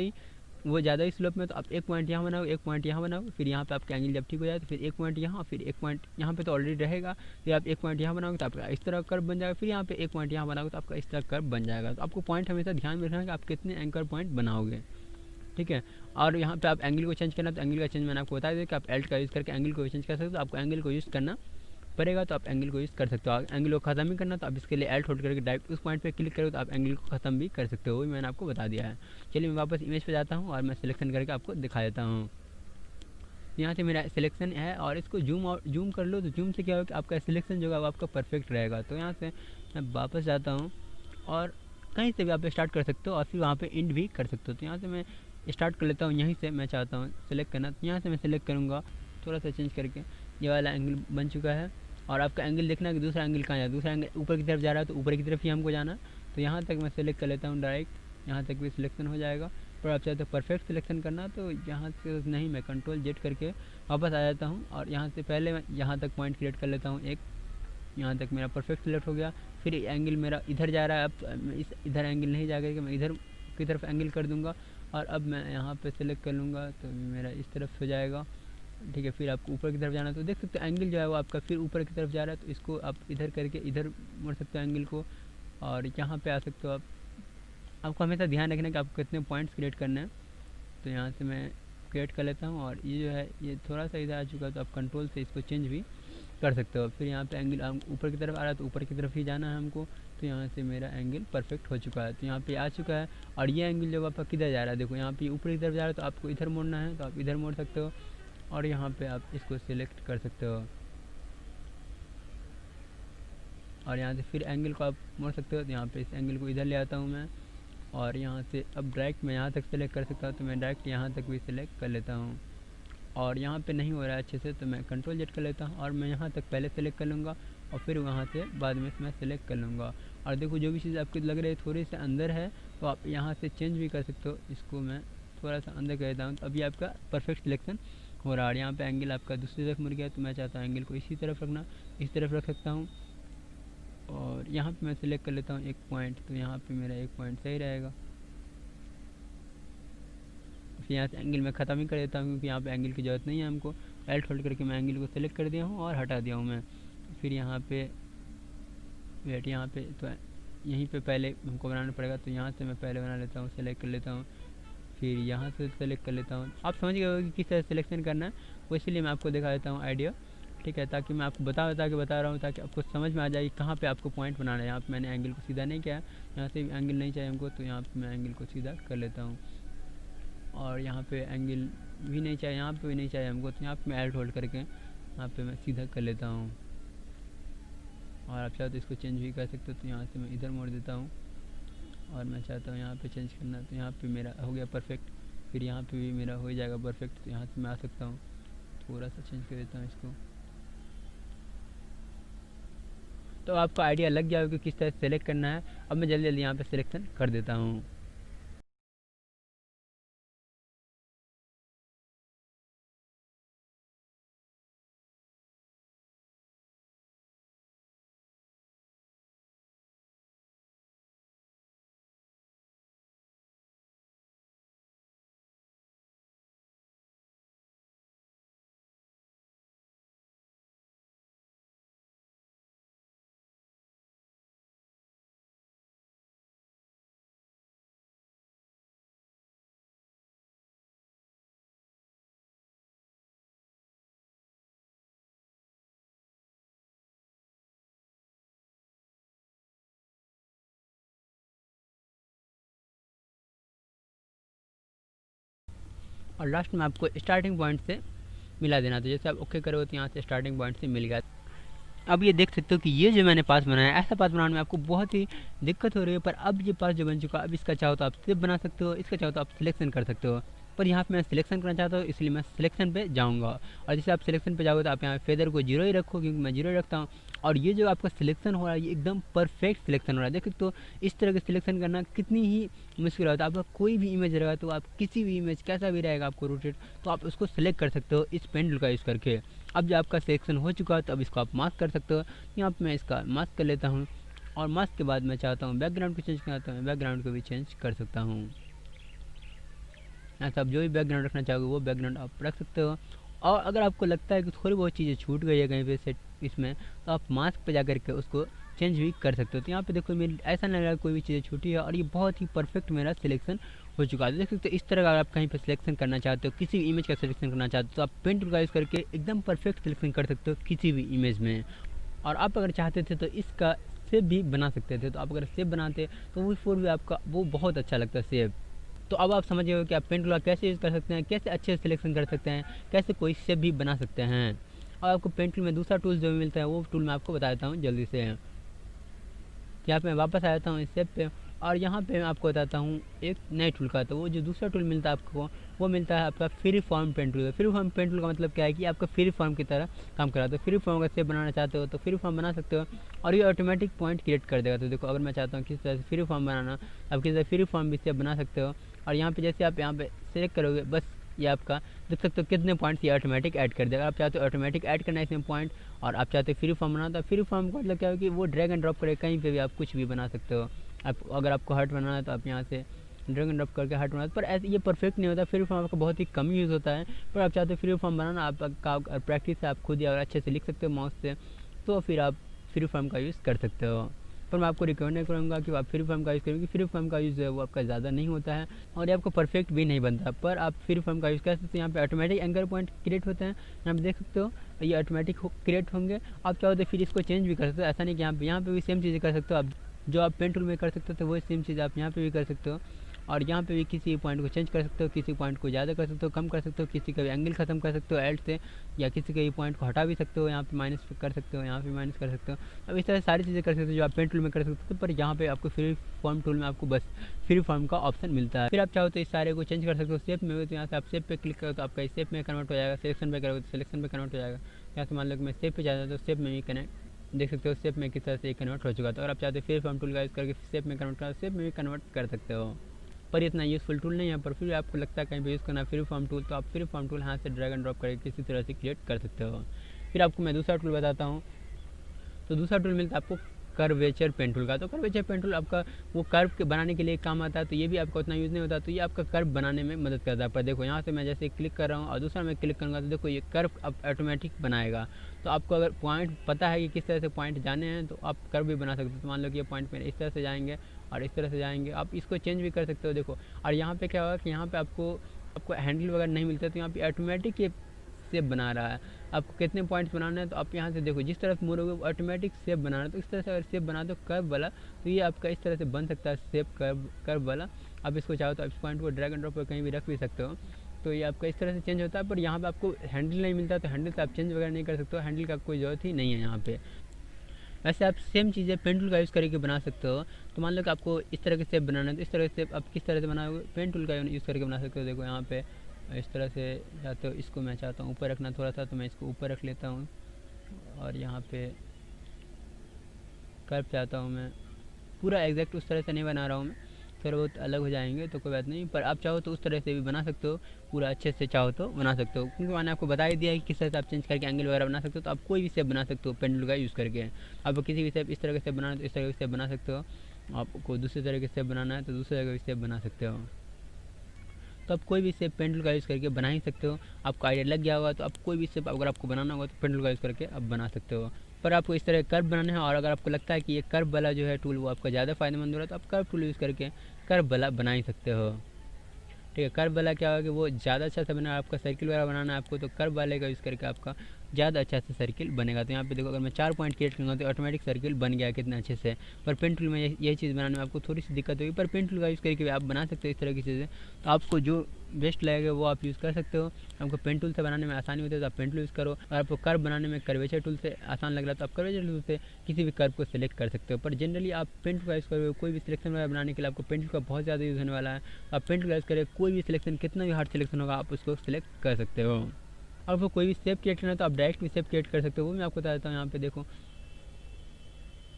ही स्लोप में, तो आप एक पॉइंट यहाँ बनाओगे, एक पॉइंट यहाँ बनाओगे। फिर यहाँ पे आपका एंगल जब ठीक हो जाए तो फिर एक पॉइंट यहाँ, फिर एक पॉइंट यहाँ पे तो ऑलरेडी रहेगा। फिर आप एक पॉइंट यहाँ बनाओगे तो आपका इस तरह कर्व बन जाएगा। फिर यहाँ पे एक पॉइंट यहाँ बनाओगे तो आपका इस तरह कर्व बन जाएगा। तो आपको पॉइंट हमेशा ध्यान में रखना है कि आप कितने एंकर पॉइंट बनाओगे, ठीक है। और यहाँ पे आप एंगल को चेंज करना, तो एंगल का चेंज मैंने आपको बता दिया कि आप एल्ट का यूज़ करके एंगल को चेंज कर सकते हो। तो आपको एंगल को यूज़ करना पड़ेगा, तो आप एंगल को यूज़ कर सकते हो। एंगल को ख़त्म भी करना तो आप इसके लिए एल्ट होल्ड करके डायरेक्ट उस पॉइंट पे क्लिक करो तो आप एंगल को ख़त्म भी कर सकते हो। वो मैंने आपको बता दिया है। चलिए मैं वापस इमेज पे जाता हूँ और मैं सिलेक्शन करके आपको दिखा देता हूँ। यहाँ से मेरा सिलेक्शन है और इसको जूम कर लो। तो जूम से क्या होगा कि आपका सिलेक्शन जो है वो आपका परफेक्ट रहेगा। तो यहाँ से मैं वापस जाता हूँ और कहीं से भी आप स्टार्ट कर सकते हो और फिर वहाँ पे एंड भी कर सकते हो। तो यहाँ से मैं स्टार्ट कर लेता हूँ, यहीं से मैं चाहता हूँ सेलेक्ट करना। तो यहाँ से मैं सेलेक्ट करूँगा थोड़ा सा चेंज करके, ये वाला एंगल बन चुका है। और आपका एंगल देखना है कि दूसरा एंगल कहाँ जाए, दूसरा एंगल ऊपर की तरफ जा रहा है तो ऊपर की तरफ ही हमको जाना। तो यहाँ तक मैं सेलेक्ट कर लेता हूँ डायरेक्ट, यहाँ तक भी सिलेक्शन हो जाएगा। पर आप चाहते हो परफेक्ट सिलेक्शन करना तो यहाँ से नहीं, मैं कंट्रोल जेड करके वापस आ जाता हूँ और यहाँ से पहले मैं यहाँ तक पॉइंट क्रिएट कर लेता हूँ एक। यहाँ तक मेरा परफेक्ट सिलेक्ट हो गया। फिर एंगल मेरा इधर जा रहा है, अब इस इधर एंगल नहीं जाएगा कि मैं इधर की तरफ एंगल कर दूँगा। और अब मैं यहाँ पे सिलेक्ट कर लूँगा तो मेरा इस तरफ हो जाएगा, ठीक है। फिर आपको ऊपर की तरफ जाना, तो देख सकते हो एंगल जो है वो आपका फिर ऊपर की तरफ जा रहा है। तो इसको आप इधर करके इधर मोड़ सकते हो एंगल को और यहाँ पे आ सकते हो आप। आपको हमेशा ध्यान रखना है कि आपको कितने पॉइंट्स क्रिएट करने हैं। तो यहाँ से मैं क्रिएट कर लेता हूँ और ये जो है ये थोड़ा सा इधर आ चुका है, तो आप कंट्रोल से इसको चेंज भी कर सकते हो। फिर यहाँ पे एंगल ऊपर की तरफ आ रहा है तो ऊपर की तरफ ही जाना है हमको। तो यहाँ से मेरा एंगल परफेक्ट हो चुका है, तो यहाँ पे आ चुका है। और ये एंगल जब आपका किधर जा रहा है, देखो यहाँ पे ऊपर की तरफ जा रहा है तो आपको इधर मोड़ना है, तो आप इधर मोड़ सकते हो और यहाँ पे आप इसको सिलेक्ट कर सकते हो और यहाँ से फिर एंगल को आप मोड़ सकते हो। तो यहाँ पे इस एंगल को इधर ले आता हूँ मैं और यहाँ से अब डायरेक्ट मैं यहाँ तक सेलेक्ट कर सकता हूँ। तो मैं डायरेक्ट यहाँ तक भी सिलेक्ट कर लेता हूँ। और यहाँ पे नहीं हो रहा है अच्छे से, तो मैं कंट्रोल जेड कर लेता हूँ और मैं यहाँ तक पहले सेलेक्ट कर लूँगा और फिर वहाँ से बाद में मैं सेलेक्ट कर लूँगा। और देखो जो भी चीज़ आपको लग रही है थोड़ी सी अंदर है तो आप यहाँ से चेंज भी कर सकते हो। इसको मैं थोड़ा सा अंदर कर देता हूँ, तो अभी आपका परफेक्ट सिलेक्शन हो रहा है। यहाँ पे एंगल आपका दूसरी तरफ मुड़ गया, तो मैं चाहता हूँ एंगल को इसी तरफ रखना, इस तरफ रख सकता हूँ। और यहाँ पे मैं सिलेक्ट कर लेता हूँ एक पॉइंट, तो यहाँ पे मेरा एक पॉइंट सही रहेगा। फिर यहाँ से एंगल मैं ख़त्म ही कर देता हूँ क्योंकि यहाँ पे एंगल की ज़रूरत नहीं है हमको। एल्ट होल्ड करके मैं एंगल को सेलेक्ट कर दिया हूँ और हटा दिया हूँ मैं। फिर यहाँ पे वेट, यहाँ पे तो यहीं पे पहले हमको बनाना पड़ेगा, तो यहाँ से मैं पहले बना लेता हूँ, सेलेक्ट कर लेता हूँ, फिर यहाँ से सेलेक्ट कर लेता हूँ। आप समझ गए हो कि किस तरह सिलेक्शन करना है, वो इसीलिए मैं आपको दिखा देता हूँ आइडिया, ठीक है, ताकि मैं आपको बता रहा हूँ ताकि आपको समझ में आ जाए कहाँ पे आपको पॉइंट बनाना है। यहाँ पे मैंने एंगल को सीधा नहीं किया, यहाँ से एंगल नहीं चाहिए हमको, तो यहाँ पे मैं एंगल को सीधा कर लेता हूँ। और यहाँ पे एंगल भी नहीं चाहिए, यहाँ पे भी नहीं चाहिए हमको, तो यहाँ पे मैं एल्ट होल्ड करके यहाँ पे मैं सीधा कर लेता हूँ। और आप चाहो तो इसको चेंज भी कर सकते हो, तो यहाँ से मैं इधर मोड़ देता हूँ और मैं चाहता हूँ यहाँ पे चेंज करना, तो यहाँ पे मेरा हो गया परफेक्ट। फिर यहाँ पे भी मेरा हो जाएगा परफेक्ट, तो यहाँ से मैं आ सकता हूँ, थोड़ा सा चेंज कर देता हूँ इसको। तो आपको आइडिया लग गया होगा कि किस तरह सेलेक्ट करना है। अब मैं जल्दी जल्दी यहाँ पे सिलेक्शन कर देता हूँ। और लास्ट में आपको स्टार्टिंग पॉइंट से मिला देना, तो जैसे आप ओके करोगे तो यहाँ से स्टार्टिंग पॉइंट से मिल गया। अब ये देख सकते हो कि ये जो मैंने पास बनाया, ऐसा पास बनाने में आपको बहुत ही दिक्कत हो रही है, पर अब ये पास जो बन चुका, अब इसका चाहो तो आप सिर्फ बना सकते हो, इसका चाहो तो आप सिलेक्शन कर सकते हो। पर यहाँ पे मैं सिलेक्शन करना चाहता हूँ, इसलिए मैं सिलेक्शन पे जाऊँगा। और जैसे आप सिलेक्शन पे जाओगे तो आप यहाँ फेदर को जीरो ही रखो, क्योंकि मैं जीरो रखता हूँ। और ये जो आपका सिलेक्शन हो रहा है ये एकदम परफेक्ट सिलेक्शन हो रहा है। देख सकते हो इस तरह का सिलेक्शन करना कितनी ही मुश्किल होता है। आपका कोई भी इमेज रहेगा तो आप किसी भी इमेज कैसा भी रहेगा आपको रोटेट, तो आप उसको सेलेक्ट कर सकते हो इस पेन टूल का यूज़ करके। अब जो आपका सिलेक्शन हो चुका है तो अब इसको आप मास्क कर सकते हो। यहाँ पे मैं इसका मास्क कर लेता हूँ और मास्क के बाद मैं चाहता हूँ बैकग्राउंड को चेंज करना, तो मैं बैकग्राउंड को भी चेंज कर सकता हूँ। यहाँ से आप जो भी बैकग्राउंड रखना चाहोगे वो बैकग्राउंड आप रख सकते हो। और अगर आपको लगता है कि थोड़ी बहुत चीज़ें छूट गई है कहीं पे सेट इसमें, तो आप मास्क पे जा करके उसको चेंज भी कर सकते हो। तो यहाँ पे देखो मेरी ऐसा नहीं लग रहा कोई भी चीज़ें छूटी है और ये बहुत ही परफेक्ट मेरा सिलेक्शन हो चुका है। देख सकते हो इस तरह का अगर आप कहीं पे सिलेक्शन करना चाहते हो, किसी भी इमेज का सिलेक्शन करना चाहते हो, तो आप पेन टूल का यूज़ करके एकदम परफेक्ट सिलेक्शन कर सकते हो किसी भी इमेज में। और आप अगर चाहते थे तो इसका सेब भी बना सकते थे, तो आप अगर सेब बनाते तो वो फोर भी आपका वो बहुत अच्छा लगता है सेब। तो अब आप समझ गए हो कि आप पेन टूल का कैसे यूज़ कर सकते हैं, कैसे अच्छे से सिलेक्शन कर सकते हैं, कैसे कोई सेब भी बना सकते हैं। और आपको पेन टूल में दूसरा टूल जो भी मिलता है वो टूल मैं आपको बता देता हूँ जल्दी से। यहाँ पे मैं वापस आ जाता हूँ इस सेब पे और यहाँ पे मैं आपको बताता हूँ एक नए टूल का। तो वो जो दूसरा टूल मिलता है आपको, वो मिलता है आपका free form pen tool. Free form pen tool का मतलब क्या है कि आपका फ्री फॉर्म की तरह काम करा। तो फ्री फॉर्म अगर सेब बनाना चाहते हो तो फ्री फॉर्म बना सकते हो और ये ऑटोमेटिक पॉइंट क्रिएट कर देगा। तो देखो अगर मैं चाहता हूँ किस तरह से फ्री फॉर्म बनाना, आप किस तरह फ्री फॉर्म भी सेब बना सकते हो। और यहाँ पे जैसे आप यहाँ पे सेलेक्ट करोगे बस ये आपका देख सकते हो कितने पॉइंट्स ये ऑटोमेटिक ऐड कर देगा। आप चाहते हो ऑटोमेटिक ऐड करना है इसमें पॉइंट, और आप चाहते हो फ्री फॉर्म बनाना, तो फ्री फॉर्म का मतलब क्या है कि वो ड्रैग एंड ड्रॉप करके कहीं पे भी आप कुछ भी बना सकते हो। आप अगर आपको हर्ट बनाना है तो आप यहाँ से ड्रैग एंड ड्रॉप करके हर्ट बनाते, पर ऐसे ये परफेक्ट नहीं होता। फ्री फॉर्म आपका बहुत ही कम यूज़ होता है, पर आप चाहते हो फ्री फॉर्म बनाना, आपका प्रैक्टिस से आप खुद ही अगर अच्छे से लिख सकते हो माउस से, तो फिर आप फ्री फॉर्म का यूज़ कर सकते हो। पर मैं आपको रिकमेंड नहीं करूँगा कि आप फ्री फॉर्म का यूज़ करें, क्योंकि फ्री फॉर्म का यूज़ जो है वो आपका ज़्यादा नहीं होता है और ये आपको परफेक्ट भी नहीं बनता। पर आप फ्री फॉर्म का यूज़ कर सकते हो। यहाँ पे ऑटोमेटिक एंकर पॉइंट क्रिएट होते हैं, यहाँ पे देख सकते हो ये ऑटोमेटिक क्रिएट होंगे। आप चाहो तो फिर इसको चेंज भी कर सकते हो, ऐसा नहीं कि यहाँ पे भी सेम चीज़ें कर सकते हो। आप जो आप पेन टूल में कर सकते हो तो वही सेम चीज़ आप यहाँ पे भी कर सकते हो। और यहाँ पे भी किसी पॉइंट को चेंज कर सकते हो, किसी पॉइंट को ज़्यादा कर सकते हो, कम कर सकते हो, किसी का भी एंगल ख़त्म कर सकते हो एल्ट से, या किसी का भी पॉइंट को हटा भी सकते हो, यहाँ पे माइनस कर सकते हो, यहाँ पे माइनस कर सकते हो। अब इस तरह सारी चीज़ें कर सकते हो जो आप पेन टूल में कर सकते हो, पर यहाँ पे आपको फ्री फॉर्म टूल में आपको बस फ्री फॉर्म का ऑप्शन मिलता है। फिर आप चाहो तो इस सारे को चेंज कर सकते हो शेप में, तो यहाँ से आप शेप पे क्लिक करो तो आपका शेप में कन्वर्ट हो जाएगा, सिलेक्शन पे करोगे तो सिलेक्शन पे कन्वर्ट हो जाएगा। यहाँ से मान लो कि मैं शेप पे जाता हूँ तो शेप में भी कनेक्ट देख सकते हो शेप में किस तरह से कन्वर्ट हो चुका था। अगर आप चाहते हो फ्री फॉर्म टूल का यूज़ करके शेप में कन्वर्ट करना, शेप में भी कन्वर्ट कर सकते हो, पर इतना यूज़फुल टूल नहीं है। पर फिर आपको लगता है कहीं पे यूज़ करना फ्री फॉर्म टूल, तो आप फ्री फॉर्म टूल हाथ से ड्रैग एंड ड्रॉप करके किसी तरह से क्रिएट कर सकते हो। फिर आपको मैं दूसरा टूल बताता हूँ। तो दूसरा टूल मिलता है आपको कर्वेचर पेन टूल का। तो कर्वेचर पेन टूल आपका वो कर्व के बनाने के लिए काम आता है, तो ये भी आपका उतना यूज़ नहीं होता, तो ये आपका कर्व बनाने में मदद करता है। पर देखो यहाँ से मैं जैसे क्लिक कर रहा हूँ और दूसरा मैं क्लिक करूँगा तो देखो ये कर्व अब ऑटोमेटिक बनाएगा। तो आपको अगर पॉइंट पता है कि किस तरह से पॉइंट जाने हैं तो आप कर्व भी बना सकते हो। तो मान लो कि ये पॉइंट मेरे इस तरह से जाएंगे और इस तरह से जाएंगे, आप इसको चेंज भी कर सकते हो। देखो, और यहाँ पे क्या होगा कि यहाँ पे आपको हैंडल वगैरह नहीं मिलता, तो यहाँ पे ऑटोमेटिक ये शेप बना रहा है। आपको कितने पॉइंट्स बनाना है तो आप यहाँ से देखो जिस तरफ मोड़ोगे वो ऑटोमेटिक शेप बना रहा है। तो इस तरह से अगर शेप बना दो कर्व वाला, तो ये आपका इस तरह से बन सकता है शेप कर्व वाला। आप इसको चाहो तो आप इस पॉइंट को ड्रैग एंड ड्रॉप पर कहीं भी रख भी सकते हो, तो ये आपका इस तरह से चेंज होता है। पर यहाँ पे आपको हैंडल नहीं मिलता, तो हैंडल से आप चेंज वगैरह नहीं कर सकते हो, हैंडल का कोई ज़रूरत ही नहीं है यहाँ पे। वैसे आप सेम चीज़ें पेन टूल का यूज़ करके बना सकते हो। तो मान लो कि आपको इस तरह के शेप बनाना है, तो इस तरह से आप किस तरह से बनाओगे, पेन टूल का यूज़ करके बना सकते हो। देखो यहाँ पे इस तरह से चाहते हो, इसको मैं चाहता हूँ ऊपर रखना थोड़ा सा, तो मैं इसको ऊपर रख लेता हूँ। और यहाँ पे कर्व चाहता हूँ मैं, पूरा एग्जैक्ट उस तरह से नहीं बना रहा हूँ मैं, थोड़ा बहुत अलग हो जाएंगे तो कोई बात नहीं। पर आप चाहो तो उस तरह से भी बना सकते हो, पूरा अच्छे से चाहो तो बना सकते हो, क्योंकि मैंने आपको बता ही दिया है कि किस तरह से आप चेंज करके एंगल वगैरह बना सकते हो। तो आप कोई भी शेप बना सकते हो पेन टूल का यूज़ करके। आपको किसी भी शेप इस तरह के शेप बनाना है तो इस तरह के शेप बना सकते हो, आपको दूसरे तरह के शेप बनाना है तो दूसरे तरह के शेप बना सकते हो। तो आप कोई भी शेप पेन टूल का यूज़ करके बना ही सकते हो। आपको आइडिया लग गया होगा, तो आप कोई भी शेप अगर आपको बनाना होगा तो पेन टूल का यूज़ करके आप बना सकते हो। पर आपको इस तरह कर्व बनाना है, और अगर आपको लगता है कि ये कर्व वाला जो है टूल वो आपका ज़्यादा फ़ायदेमंद हो रहा है, तो आप कर्व टूल यूज़ करके कर्व वाला बना ही सकते हो। ठीक है, कर्व वाला क्या होगा कि वो ज़्यादा अच्छा से बना, आपका सर्किल वगैरह बनाना है आपको, तो कर्व वाले का यूज़ करके आपका ज़्यादा अच्छा से सर्किल बनेगा। तो यहाँ पे देखो, अगर मैं 4 पॉइंट क्रिएट करूँगा तो ऑटोमेटिक सर्किल बन गया कितना अच्छे से। पर पेन टूल में यही चीज़ बनाने में आपको थोड़ी सी दिक्कत होगी, पर पेन टूल का यूज़ करके आप बना सकते हो इस तरह की चीज़ें। तो आपको जो बेस्ट लगेगा वो आप यूज़ कर सकते हो। आपको पेन टूल से बनाने में आसानी होती है तो आप पेन टूल यूज़ करो। अगर आपको कर्व बनाने में कर्वेचर टूल से आसान लग रहा है तो आप कर्वेचर टूल से किसी भी कर्व को सिलेक्ट कर सकते हो। पर जनरली आप पेन टूल का यूज़ करोगे, कोई भी सिलेक्शन वगैरह बनाने के लिए आपको पेन टूल का बहुत ज़्यादा यूज़ होने वाला है। आप पेन टूल का यूज़ करें, कोई भी सिलेक्शन कितना भी हार्ड सिलेक्शन होगा आप उसको सिलेक्ट कर सकते हो। और वो कोई भी शेप क्रिएट करना है तो आप डायरेक्ट भी शेप क्रिएट कर सकते हो, वो मैं आपको बता देता हूँ। यहाँ पे देखो,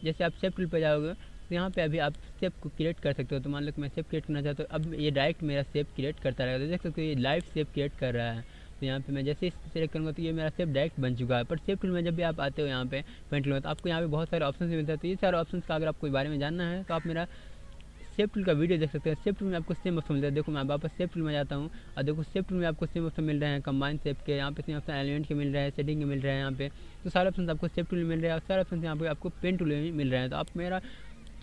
जैसे आप शेप टूल पे जाओगे तो यहाँ पे अभी आप शेप को क्रिएट कर सकते हो। तो मान लो कि मैं शेप क्रिएट करना चाहता हूँ, अब ये डायरेक्ट मेरा शेप क्रिएट करता रहेगा। तो देख सकते हो ये लाइव शेप क्रिएट कर रहा है। तो यहाँ पे मैं जैसे सेलेक्ट करूँगा तो ये मेरा शेप डायरेक्ट बन चुका है। पर शेप टूल में जब भी आप आते हो यहाँ पे पेन टूल में, तो आपको यहाँ पे बहुत सारे ऑप्शन मिलते हैं। तो ये सारे ऑप्शन का अगर आपको बारे में जानना है तो आप मेरा शेप टूल का वीडियो देख सकते हैं। शेप टूल में आपको सेम ऑप्शन मिलता है। देखो मैं वापस शेप टूल में जाता हूँ और देखो शेप टूल में आपको सेम ऑप्शन मिल रहे हैं, कंबाइन शेप के, यहाँ पे सेम ऑप्शन एलिमेंट के मिल रहे हैं, सेटिंग के मिल रहे हैं यहाँ पे। तो सारे ऑप्शन आपको शेप टूल में मिल रहे हैं और सारे ऑप्शन यहाँ पे आपको पेन टूल में भी मिल रहे हैं। तो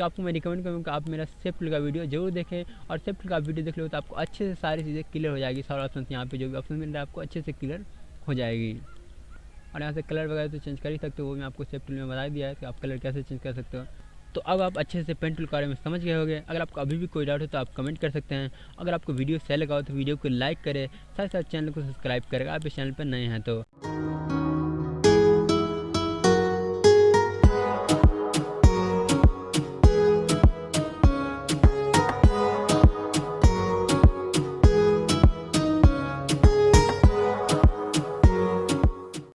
आपको मैं रिकमेंड करूँगा कि आप मेरा शेप टूल का वीडियो जरूर देखें, और शेप टूल का वीडियो देख लो तो आपको अच्छे से सारी चीज़ें क्लियर हो जाएगी। सारे ऑप्शन यहाँ पे जो भी ऑप्शन मिल रहा है आपको अच्छे से क्लियर हो जाएगी। और यहाँ से कलर वगैरह तो चेंज कर ही सकते हो, वो मैं आपको शेप टूल में बता दिया है कि आप कलर कैसे चेंज कर सकते हो। तो अब आप अच्छे से पेन टूल के बारे में समझ गए होंगे। अगर आपको अभी भी कोई डाउट हो तो आप कमेंट कर सकते हैं। अगर आपको वीडियो सही लगा हो तो वीडियो को लाइक करें, साथ साथ चैनल को सब्सक्राइब करें आप इस चैनल पर नए हैं तो।